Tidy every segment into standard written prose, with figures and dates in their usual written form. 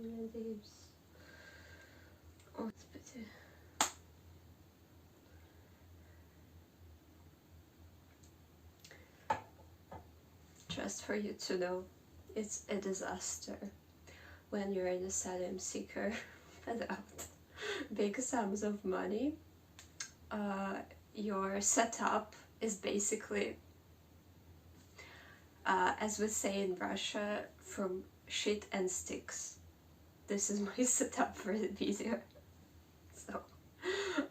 Надеюсь. Господи. Just for you to know, it's a disaster when you're an asylum seeker without big sums of money. Your setup is basically, as we say in Russia, from shit and sticks. This is my setup for the video. So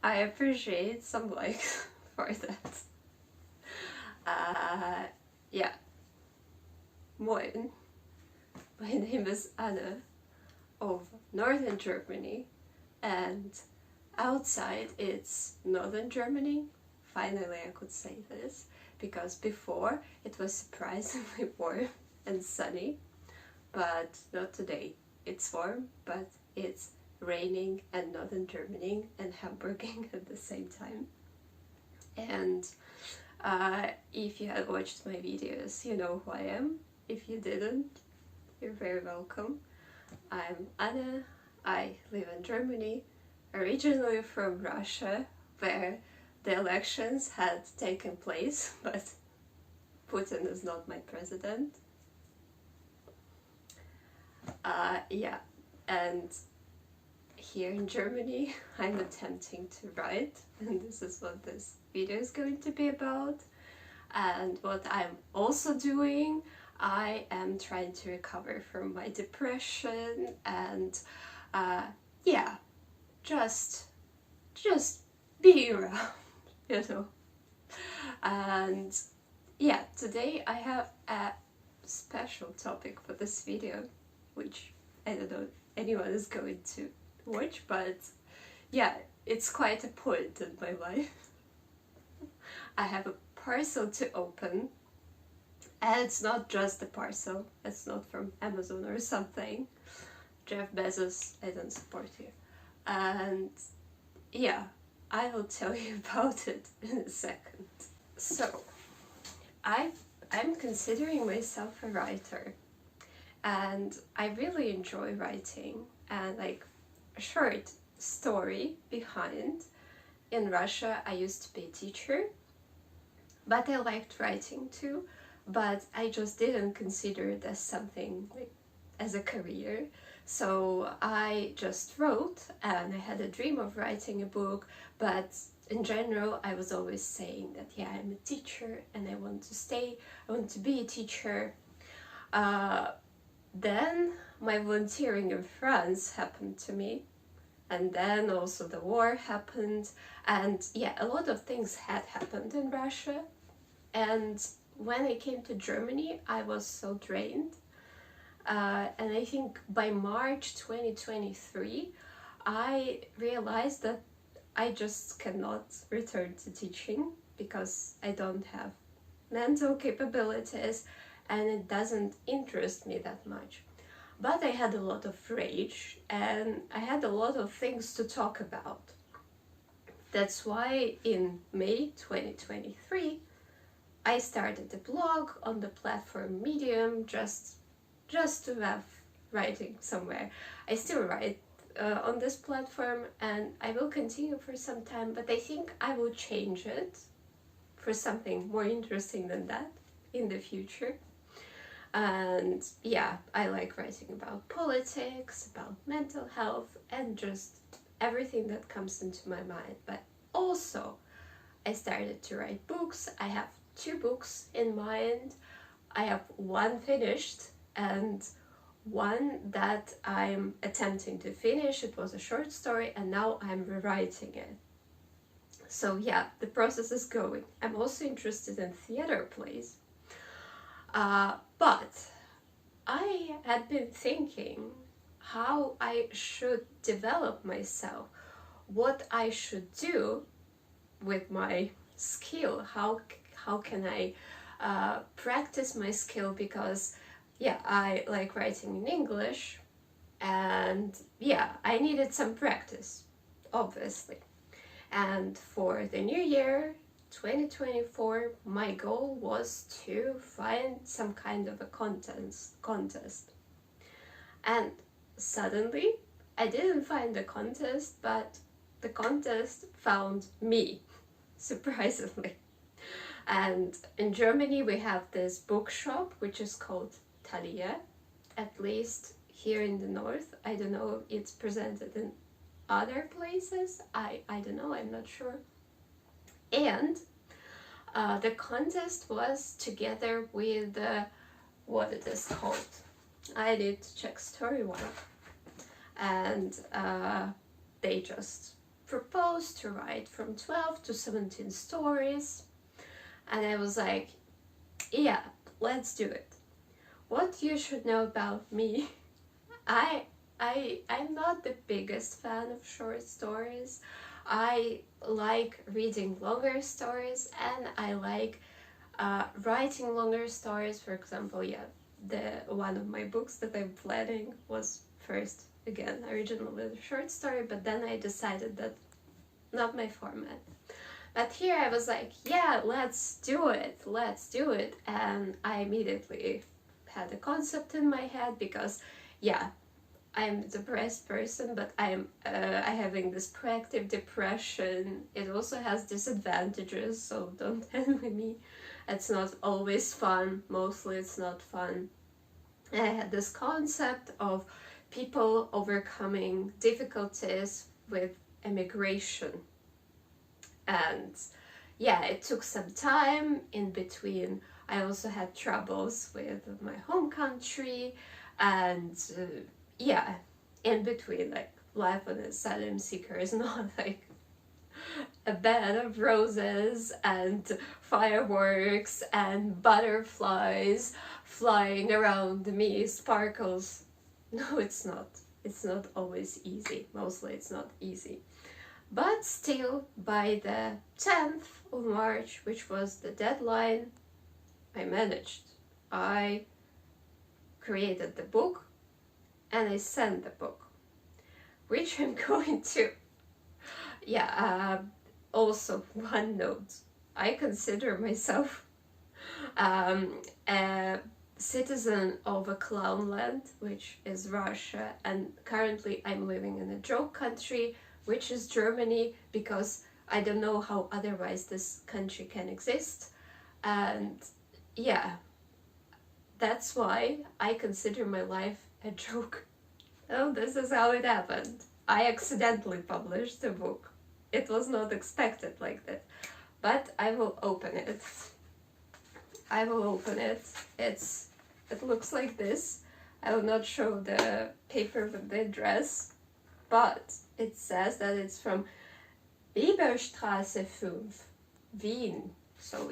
I appreciate some likes for that. Yeah. Moin. My name is Anna of Northern Germany, and outside it's Northern Germany. Finally I could say this, because before it was surprisingly warm and sunny, but not today. It's warm, but it's raining and Northern Germany and Hamburging at the same time. And if you had watched my videos, you know who I am. If you didn't, you're very welcome. I'm Anna. I live in Germany, originally from Russia, where the elections had taken place, but Putin is not my president. Yeah, and here in Germany I'm attempting to write, and this is what this video is going to be about. And what I'm also doing, I am trying to recover from my depression, and yeah, just being around, you know. And yeah, today I have a special topic for this video, which I don't know if anyone is going to watch, but yeah, it's quite a point in my life. I have a parcel to open, and it's not just a parcel, it's not from Amazon or something. Jeff Bezos, I don't support you. And yeah, I will tell you about it in a second. So, I'm considering myself a writer, and I really enjoy writing, and like a short story behind. In Russia I used to be a teacher, but I liked writing too, but I just didn't consider it as something like as a career. So I just wrote, and I had a dream of writing a book, but in general I was always saying that yeah, I'm a teacher and I want to be a teacher. Then my volunteering in France happened to me, and then also the war happened, and yeah, a lot of things had happened in Russia. And when I came to Germany, I was so drained. And I think by March 2023, I realized that I just cannot return to teaching because I don't have mental capabilities and it doesn't interest me that much. But I had a lot of rage and I had a lot of things to talk about. That's why in May 2023, I started a blog on the platform Medium just to have writing somewhere. I still write on this platform and I will continue for some time, but I think I will change it for something more interesting than that in the future. And yeah, I like writing about politics, about mental health, and just everything that comes into my mind. But also, I started to write books. I have 2 books in mind. I have one finished and one that I'm attempting to finish. It was a short story and now I'm rewriting it. So yeah, the process is going. I'm also interested in theater plays. But I had been thinking how I should develop myself, what I should do with my skill, how can I practice my skill, because yeah, I like writing in English and yeah, I needed some practice, obviously. And for the new year 2024, my goal was to find some kind of a contest. And suddenly I didn't find the contest, but the contest found me, surprisingly. And in Germany we have this bookshop which is called Thalia, at least here in the north. I don't know if it's presented in other places. I don't know, I'm not sure. And the contest was together with what it is called. I need to check Story.one. And they just proposed to write from 12 to 17 stories. And I was like, yeah, let's do it. What you should know about me, I'm not the biggest fan of short stories. I like reading longer stories, and I like writing longer stories. For example, yeah, the one of my books that I'm planning was first, again, originally a short story, but then I decided that not my format. But here I was like, yeah, let's do it. And I immediately had a concept in my head because, yeah, I'm a depressed person, but I'm having this proactive depression. It also has disadvantages, so don't envy me. It's not always fun. Mostly it's not fun. I had this concept of people overcoming difficulties with immigration. And yeah, it took some time in between. I also had troubles with my home country, and yeah, in between, like, life of an asylum seeker is not like a bed of roses and fireworks and butterflies flying around me, sparkles. No, it's not. It's not always easy. Mostly it's not easy. But still, by the 10th of March, which was the deadline, I managed. I created the book and I sent the book, which I'm going to, also one note. I consider myself a citizen of a clown land, which is Russia, and currently I'm living in a joke country, which is Germany, because I don't know how otherwise this country can exist. And yeah, that's why I consider my life a joke. Oh, this is how it happened. I accidentally published a book. It was not expected like that. But I will open it. It looks like this. I will not show the paper with the address, but it says that it's from Bieberstraße 5, Wien. So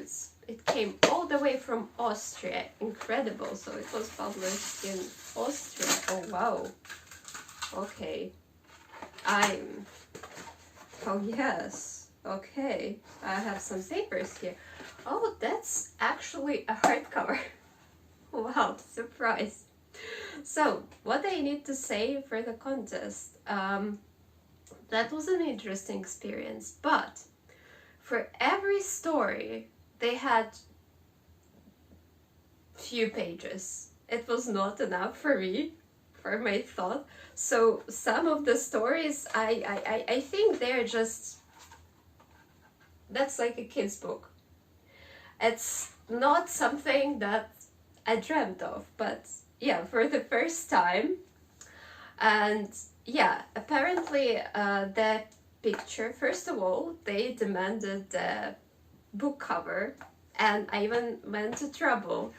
it came all the way from Austria. Incredible. So it was published in Austria. Oh wow. Okay. Oh yes. Okay. I have some papers here. Oh, that's actually a hardcover. Wow, surprise. So, what I need to say for the contest, that was an interesting experience, but for every story, they had few pages. It was not enough for me, for my thought. So some of the stories, I think they're just, that's like a kid's book. It's not something that I dreamt of, but yeah, for the first time. And yeah, apparently the picture, first of all, they demanded the book cover, and I even went to trouble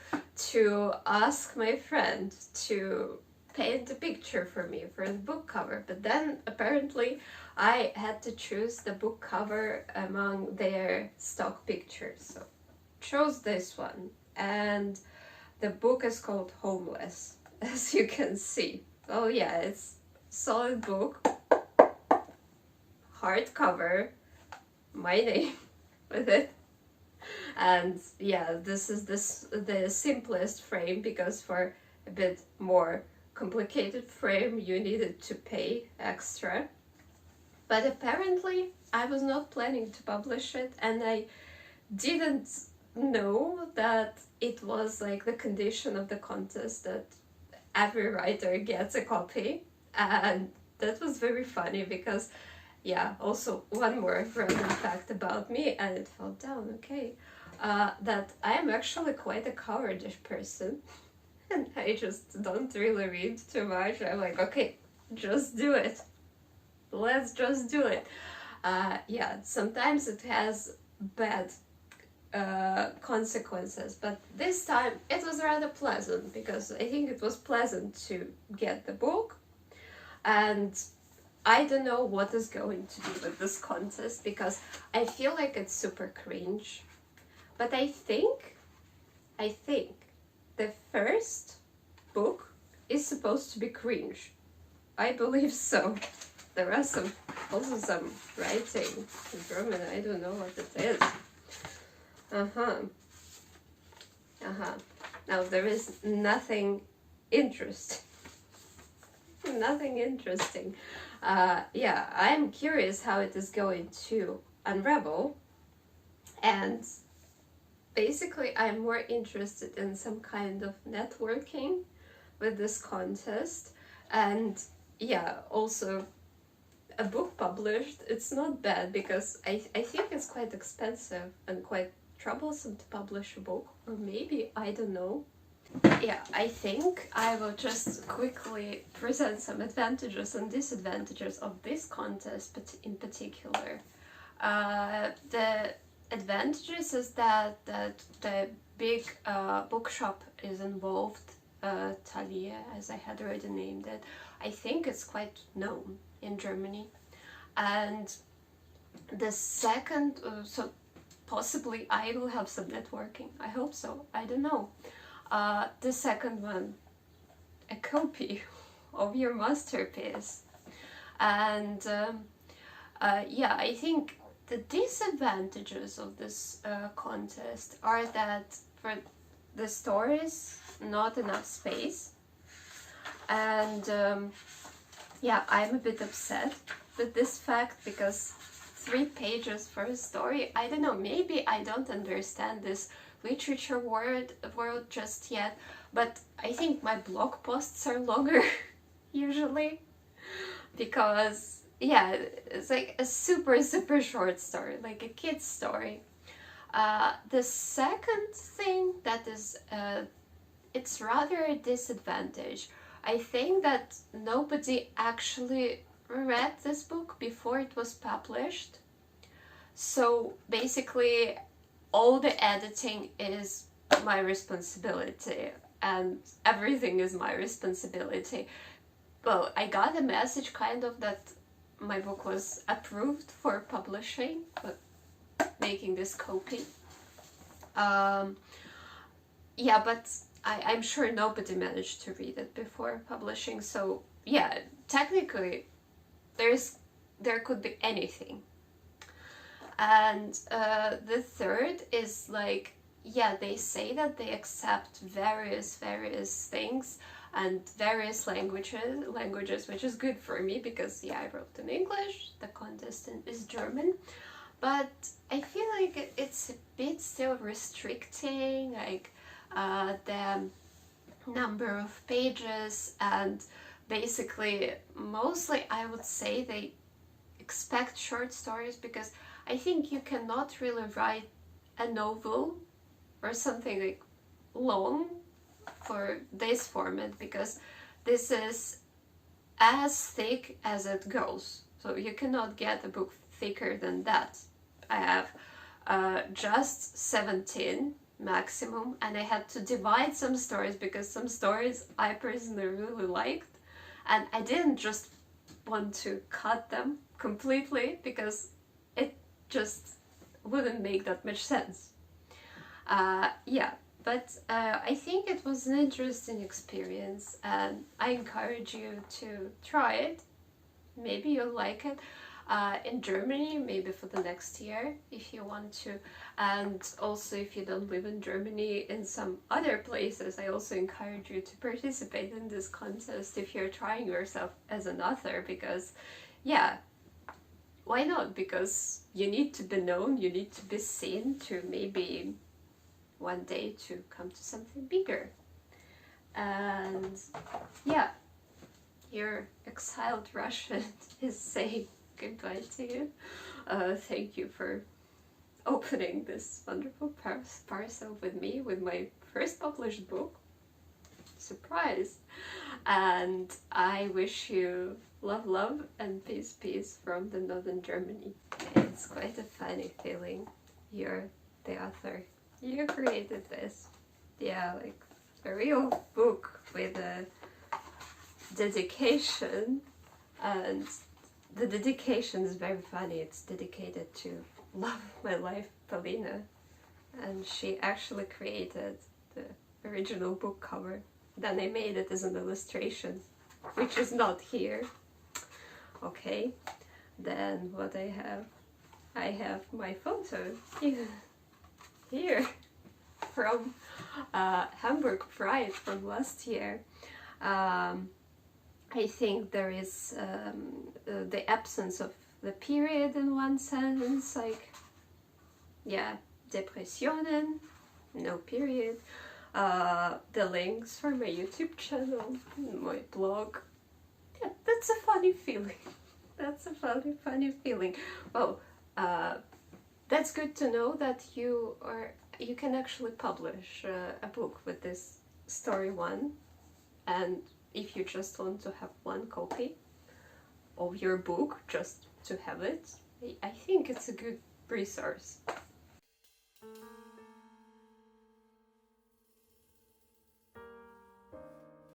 to ask my friend to paint a picture for me for the book cover. But then apparently I had to choose the book cover among their stock pictures, so chose this one. And the book is called Homeless, as you can see. Oh yeah, it's solid book, hardcover, my name with it. And yeah, this is the simplest frame, because for a bit more complicated frame you needed to pay extra. But apparently I was not planning to publish it, and I didn't know that it was like the condition of the contest that every writer gets a copy. And that was very funny because, yeah, also one more random fact about me, and it fell down, okay, that I am actually quite a cowardice person, and I just don't really read too much. I'm like, okay, just do it. Let's just do it. Yeah, sometimes it has bad consequences, but this time it was rather pleasant because I think it was pleasant to get the book. And I don't know what is going to be with this contest because I feel like it's super cringe. But I think the first book is supposed to be cringe. I believe so. There are also some writing in German. I don't know what it is. Now there is nothing interesting. Nothing interesting. Yeah, I'm curious how it is going to unravel, and basically I'm more interested in some kind of networking with this contest. And yeah, also a book published, it's not bad because I think it's quite expensive and quite troublesome to publish a book, or maybe, I don't know. Yeah, I think I will just quickly present some advantages and disadvantages of this contest, but in particular. The advantages is that the big bookshop is involved, Thalia, as I had already named it. I think it's quite known in Germany. And the second, so possibly I will have some networking. I hope so. I don't know. The second one, a copy of your masterpiece. And yeah, I think the disadvantages of this contest are that for the stories, not enough space. And yeah, I'm a bit upset with this fact because 3 pages for a story, I don't know, maybe I don't understand this literature world just yet, but I think my blog posts are longer usually, because yeah, it's like a super short story, like a kid's story. The second thing that is it's rather a disadvantage. I think that nobody actually read this book before it was published, so basically all the editing is my responsibility and everything is my responsibility. Well, I got a message kind of that my book was approved for publishing, but making this copy. Yeah, but I'm sure nobody managed to read it before publishing, so yeah, technically there could be anything. And the third is like, yeah, they say that they accept various things and various languages, which is good for me because yeah, I wrote in English, the contest is German, but I feel like it's a bit still restricting, like the number of pages, and basically mostly I would say they expect short stories, because I think you cannot really write a novel or something like long for this format, because this is as thick as it goes, so you cannot get a book thicker than that. I have just 17 maximum, and I had to divide some stories because some stories I personally really liked, and I didn't just want to cut them completely because it just wouldn't make that much sense. Yeah, but I think it was an interesting experience, and I encourage you to try it. Maybe you'll like it. In Germany, maybe for the next year if you want to, and also if you don't live in Germany, in some other places, I also encourage you to participate in this contest if you're trying yourself as an author, because yeah, why not? Because you need to be known, you need to be seen to maybe one day to come to something bigger. And yeah, your exiled Russian is saying goodbye to you. Thank you for opening this wonderful parcel with me, with my first published book. Surprise! And I wish you love, love, and peace, peace from the northern Germany. It's quite a funny feeling. You're the author. You created this. Yeah, like a real book with a dedication, and the dedication is very funny. It's dedicated to love of my life, Paulina, and she actually created the original book cover. Then I made it as an illustration, which is not here. Okay, then what I have my photo here from Hamburg Pride from last year. I think there is the absence of the period in one sense, like, yeah, Depressionen, no period. The links for my YouTube channel, my blog. Yeah, that's a funny feeling. That's a funny feeling. Well, that's good to know that you can actually publish a book with this Story.one, and if you just want to have one copy of your book, just to have it, I think it's a good resource.